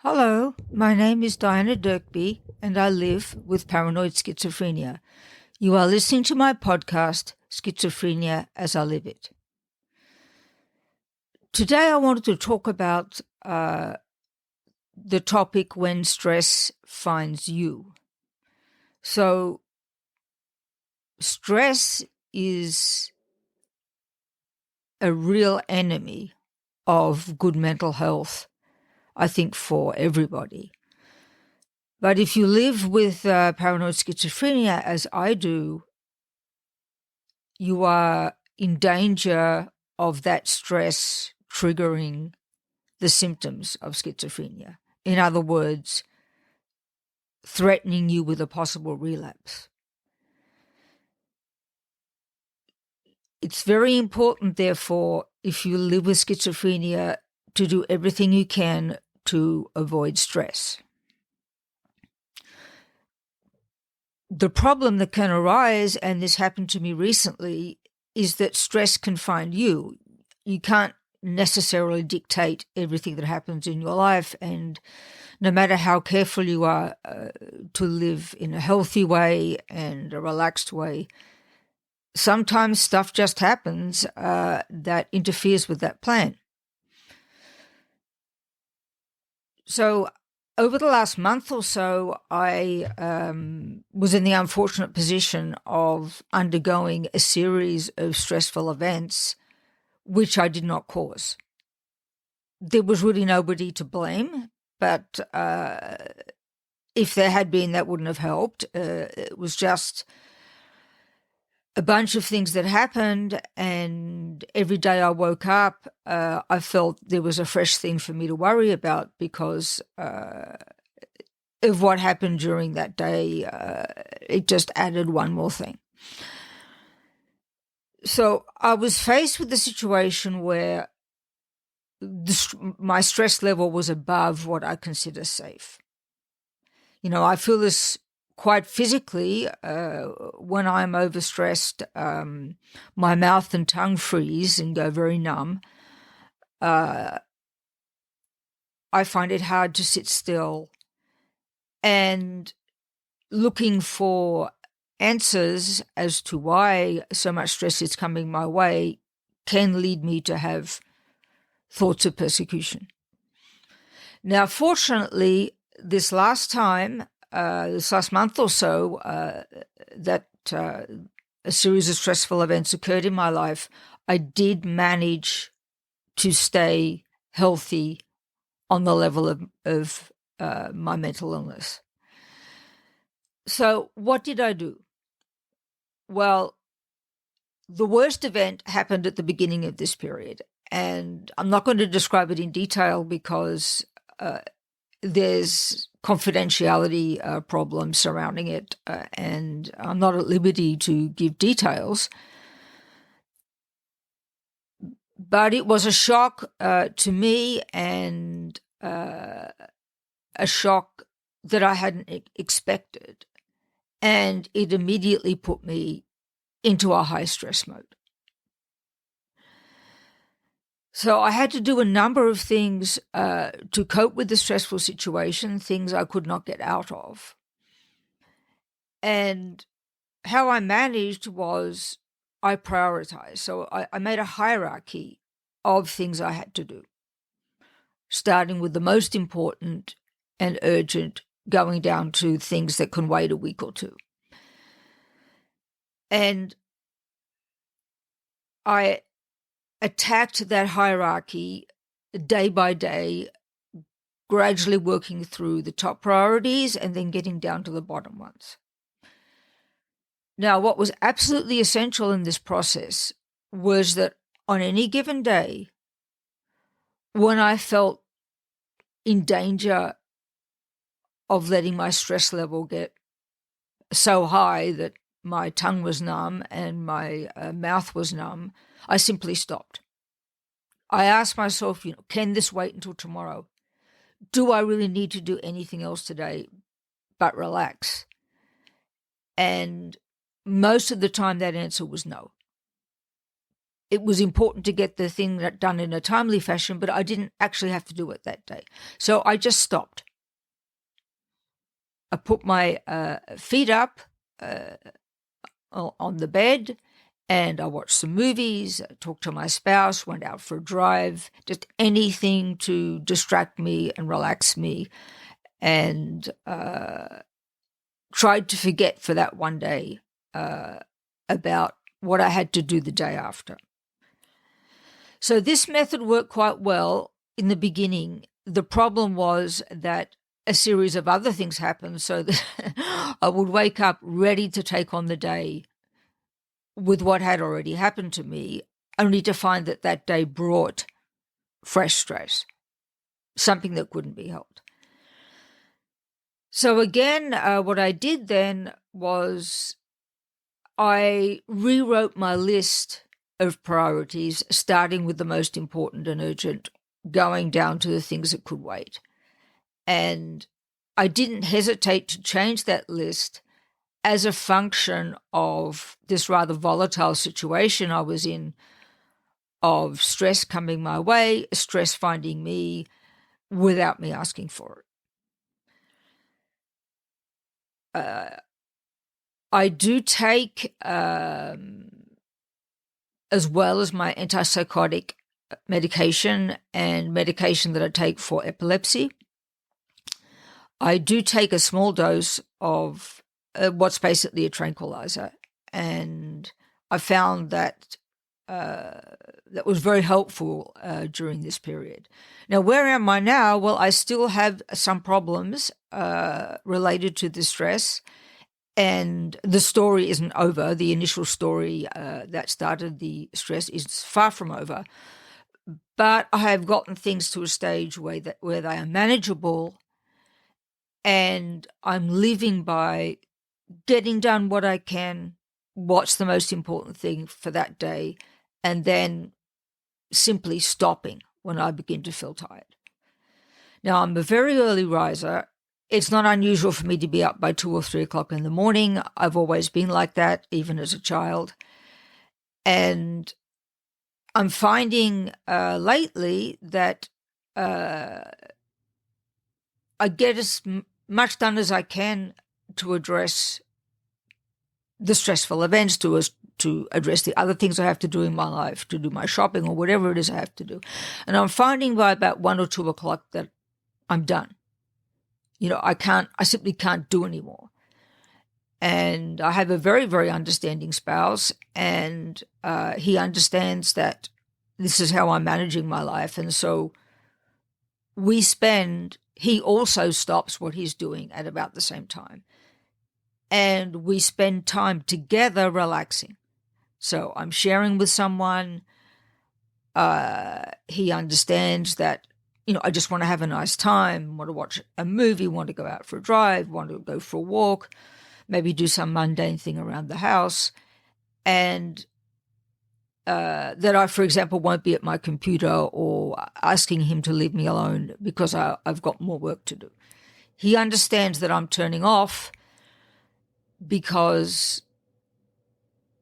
Hello, my name is Diana Dirkby and I live with paranoid schizophrenia. You are listening to my podcast, Schizophrenia as I Live It. Today I wanted to talk about the topic when stress finds you. So, stress is a real enemy of good mental health, I think, for everybody. But if you live with paranoid schizophrenia, as I do, you are in danger of that stress triggering the symptoms of schizophrenia. In other words, threatening you with a possible relapse. It's very important, therefore, if you live with schizophrenia, to do everything you can to avoid stress. The problem that can arise, and this happened to me recently, is that stress can find you. You can't necessarily dictate everything that happens in your life, and no matter how careful you are to live in a healthy way and a relaxed way, sometimes stuff just happens that interferes with that plan. So over the last month or so, I was in the unfortunate position of undergoing a series of stressful events which I did not cause. There was really nobody to blame, but if there had been, that wouldn't have helped. It was just a bunch of things that happened, and every day I woke up, I felt there was a fresh thing for me to worry about because of what happened during that day. It just added one more thing. So I was faced with a situation where my stress level was above what I consider safe. You know, I feel this quite physically when I'm overstressed. My mouth and tongue freeze and go very numb. I find it hard to sit still, and looking for answers as to why so much stress is coming my way can lead me to have thoughts of persecution. Now, fortunately, this last month or so, that a series of stressful events occurred in my life, I did manage to stay healthy on the level of my mental illness. So what did I do? Well, the worst event happened at the beginning of this period, and I'm not going to describe it in detail because there's confidentiality problems surrounding it, and I'm not at liberty to give details. But it was a shock to me, and a shock that I hadn't expected. And it immediately put me into a high stress mode. So I had to do a number of things to cope with the stressful situation, things I could not get out of. And how I managed was I prioritized. So I made a hierarchy of things I had to do, starting with the most important and urgent, going down to things that can wait a week or two. And I attacked that hierarchy day by day, gradually working through the top priorities and then getting down to the bottom ones. Now, what was absolutely essential in this process was that on any given day, when I felt in danger of letting my stress level get so high that my tongue was numb and my mouth was numb, I simply stopped. I asked myself, can this wait until tomorrow? Do I really need to do anything else today but relax? And most of the time that answer was no. it was important to get the thing done in a timely fashion, but I didn't actually have to do it that day. So I just stopped. I put my feet up on the bed, and I watched some movies, talked to my spouse, went out for a drive, just anything to distract me and relax me, and tried to forget for that one day about what I had to do the day after. So this method worked quite well in the beginning. The problem was that a series of other things happened, so that I would wake up ready to take on the day with what had already happened to me, only to find that that day brought fresh stress, something that couldn't be helped. So again, what I did then was I rewrote my list of priorities, starting with the most important and urgent, going down to the things that could wait. And I didn't hesitate to change that list as a function of this rather volatile situation I was in, of stress coming my way, stress finding me without me asking for it. I do take, as well as my antipsychotic medication and medication that I take for epilepsy, I do take a small dose of what's basically a tranquilizer, and I found that that was very helpful during this period. Now, where am I now? Well, I still have some problems related to the stress, and the story isn't over. The initial story that started the stress is far from over, but I have gotten things to a stage where they are manageable, and I'm living by getting done what I can, what's the most important thing for that day, and then simply stopping when I begin to feel tired. Now, I'm a very early riser. It's not unusual for me to be up by 2 or 3 o'clock in the morning. I've always been like that, even as a child. And I'm finding lately that I get as much done as I can to address the stressful events, to address the other things I have to do in my life, to do my shopping or whatever it is I have to do. And I'm finding by about 1 or 2 o'clock that I'm done. I simply can't do anymore. And I have a very, very understanding spouse, and he understands that this is how I'm managing my life. And so he also stops what he's doing at about the same time. And we spend time together relaxing. So I'm sharing with someone. He understands that, I just want to have a nice time, want to watch a movie, want to go out for a drive, want to go for a walk, maybe do some mundane thing around the house. And that I, for example, won't be at my computer or asking him to leave me alone because I've got more work to do. He understands that I'm turning off because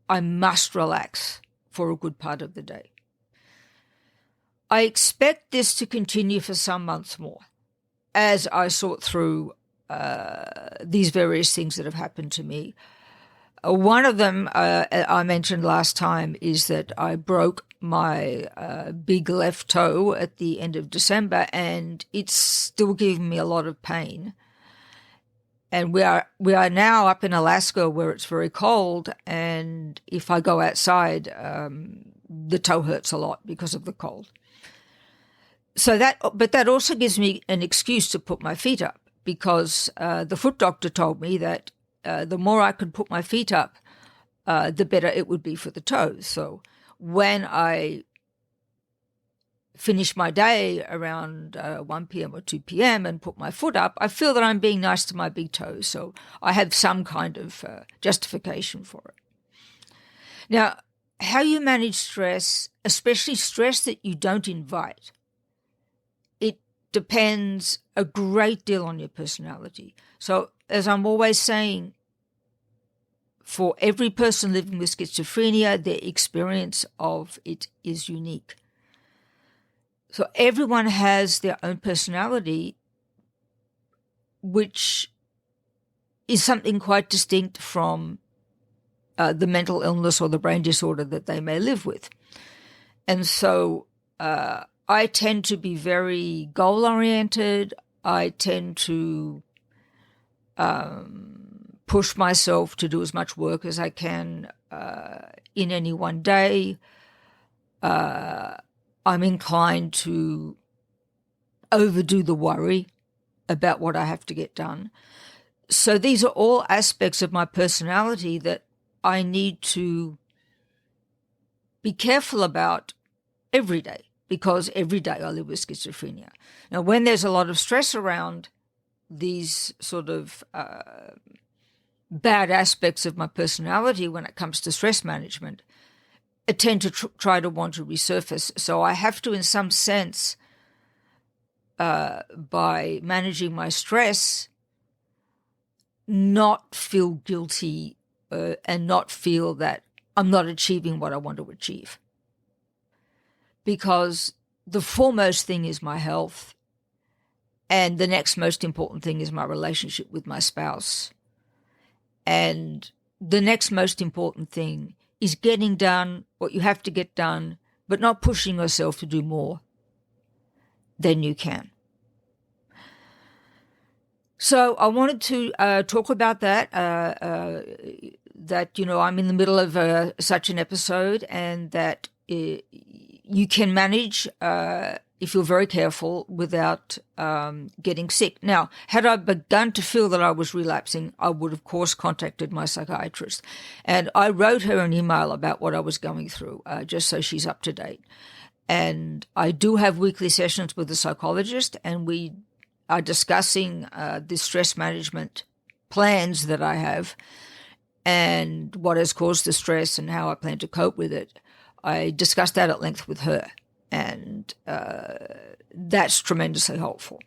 I must relax for a good part of the day. I expect this to continue for some months more as I sort through these various things that have happened to me. One of them I mentioned last time is that I broke my big left toe at the end of December, and it's still giving me a lot of pain. And we are now up in Alaska where it's very cold, and if I go outside, the toe hurts a lot because of the cold. But that also gives me an excuse to put my feet up, because the foot doctor told me that the more I could put my feet up, the better it would be for the toes. So when I finish my day around 1 p.m. or 2 p.m. and put my foot up, I feel that I'm being nice to my big toes. So I have some kind of justification for it. Now, how you manage stress, especially stress that you don't invite, it depends a great deal on your personality. So as I'm always saying, for every person living with schizophrenia, their experience of it is unique. So everyone has their own personality, which is something quite distinct from the mental illness or the brain disorder that they may live with. And so I tend to be very goal-oriented. I tend to push myself to do as much work as I can in any one day. I'm inclined to overdo the worry about what I have to get done. So these are all aspects of my personality that I need to be careful about every day, because every day I live with schizophrenia. Now, when there's a lot of stress around these sort of bad aspects of my personality when it comes to stress management, I tend to try to want to resurface. So I have to, in some sense, by managing my stress, not feel guilty and not feel that I'm not achieving what I want to achieve. Because the foremost thing is my health, and the next most important thing is my relationship with my spouse. And the next most important thing is getting done what you have to get done, but not pushing yourself to do more than you can. So I wanted to talk about that, that, I'm in the middle of such an episode, and that you can manage if you're very careful without getting sick. Now, had I begun to feel that I was relapsing, I would, of course, contacted my psychiatrist. And I wrote her an email about what I was going through, just so she's up to date. And I do have weekly sessions with a psychologist, and we are discussing the stress management plans that I have and what has caused the stress and how I plan to cope with it. I discussed that at length with her, and that's tremendously helpful.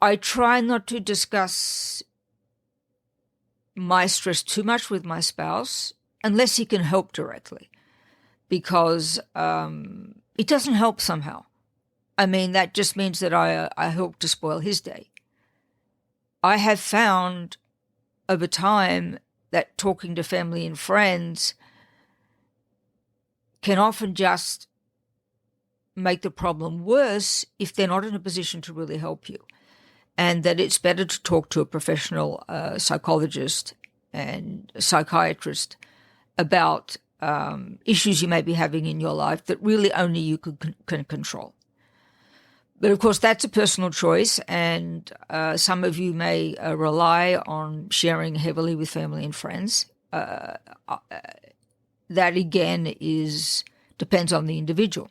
I try not to discuss my stress too much with my spouse unless he can help directly, because it doesn't help somehow. I mean, that just means that I help to spoil his day. I have found over time that talking to family and friends can often just make the problem worse if they're not in a position to really help you, and that it's better to talk to a professional psychologist and psychiatrist about issues you may be having in your life that really only you can control. But of course, that's a personal choice, and some of you may rely on sharing heavily with family and friends. That again depends on the individual.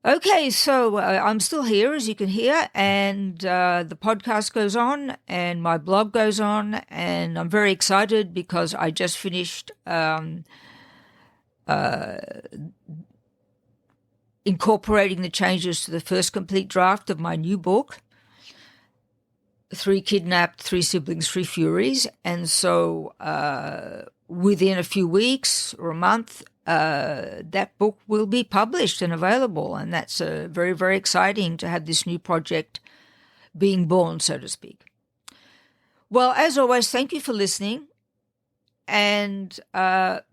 Okay, so I'm still here, as you can hear, and the podcast goes on, and my blog goes on, and I'm very excited because I just finished incorporating the changes to the first complete draft of my new book, 3 Kidnapped, 3 Siblings, 3 Furies. And so within a few weeks or a month, that book will be published and available. And that's very, very exciting to have this new project being born, so to speak. Well, as always, thank you for listening. And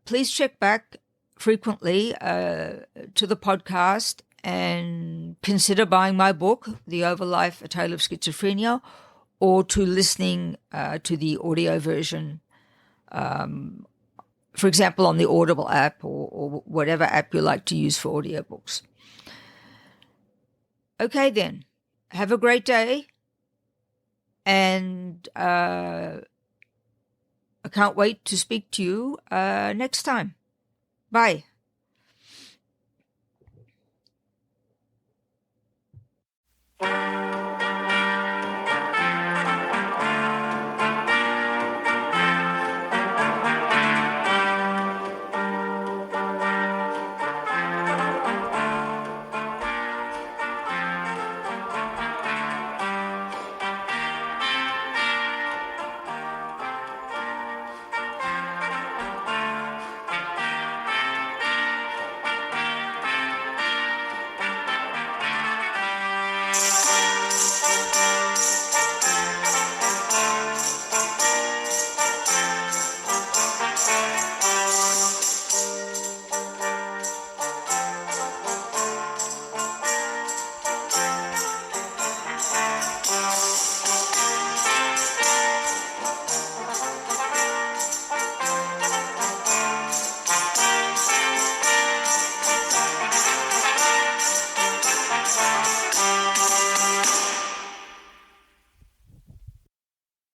please check back frequently to the podcast and consider buying my book, The Overlife, A Tale of Schizophrenia, or to listening to the audio version, for example, on the Audible app or whatever app you like to use for audiobooks. Okay, then. Have a great day. And I can't wait to speak to you next time. Bye.